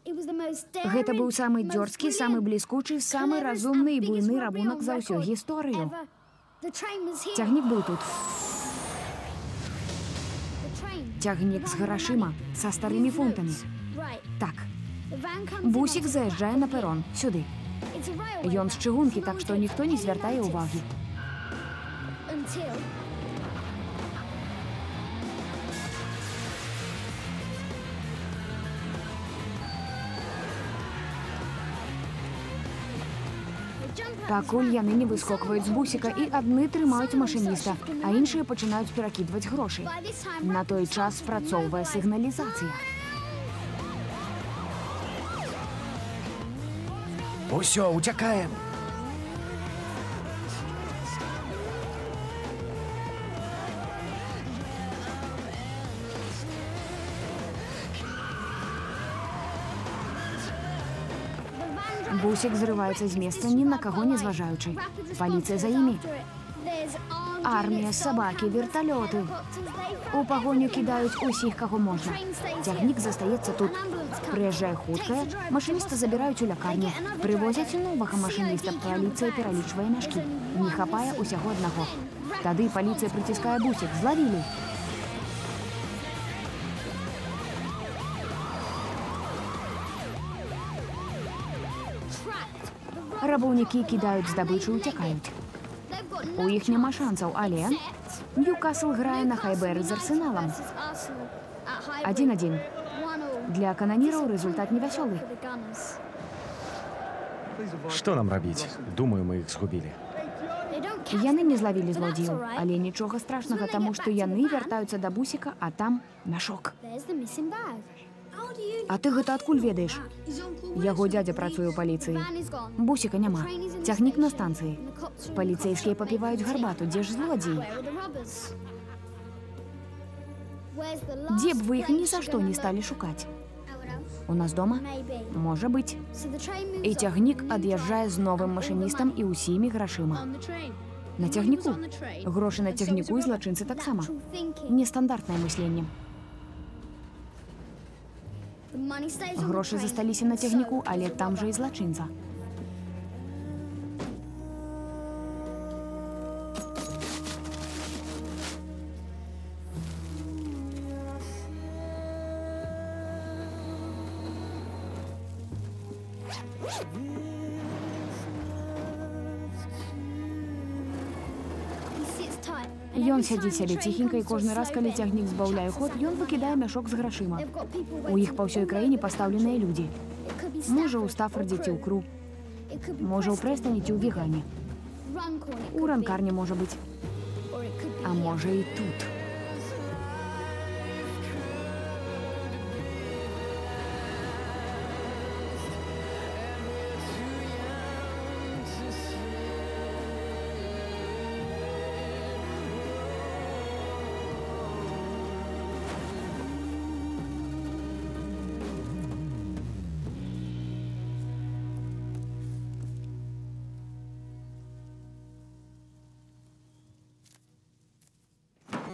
Гэта быў самы дзёрзкі, самы бліскучы, самы разумны і буйны рабунак за ўсю гісторыю. Цягнік быў тут. Цягнік з грашыма, са старымі фунтамі. Так. Бусік заязджае на перон, сюды. Ён з чыгункі, так што ніхто не звяртае ўвагі. Пакуль яны не выскокваюць з бусіка, і адны трымаюць машыніста, а іншыя пачынаюць перакідваць грошы. На той час спрацоўвае сігналізацыя. Усё, уцякаем! Бусік зрываецца з месца, ні на каго не зважаючы. Паліцыя за імі. Армія, сабакі, верталёты. У пагоню кідаюць усіх, каго можна. Цягнік застаецца тут. Прыязджае хуткая, машыніста забіраюць у лякарню. Прывозяць новага машыніста, паліцыя пералічвае мяшкі. Не хапае усяго аднаго. Тады паліцыя прыціскае бусік. Злавілі. Рабаўнікі кідаюць здабычу і уцякаюць. У іх няма шансаў, але Ньюкасл грае на Хайберы з Арсеналам. 1-1. Для кананіраў результат невясёлы. Што нам рабіць? Думаю, мы іх згубілі. Яны не злавілі злодзеяў, але нічога страшнага, таму што яны вяртаюцца да бусіка, а там мяшок. А ты гэта адкуль ведаеш? Яго дзядзя працуе ў паліцыі. Бусіка няма. Цягнік на станцыі. Паліцэйскія папіваюць гарбату. Дзе ж злодзеі? Дзе б вы іх ні за што не сталі шукаць? У нас дома? Можа быць. І цягнік ад'язджае з новым машыністам і ўсімі грашыма. На цягніку. Грошы на цягніку і злачынцы таксама. Нестандартнае мысленне. Грошы засталіся на цягніку, але там жа і злачынца. Ён сядзіць сябе ціхенька, і кожны раз, калі цягнік збаўляе ход, ён выкідае мяшок з грашыма. У іх па ўсёй краіне пастаўленыя людзі. Можа, у Стаффордзе ці ў Кру. Можа, ў Прэстоне ці ў Вігане. У ранкарні можа быць. А можа, і тут.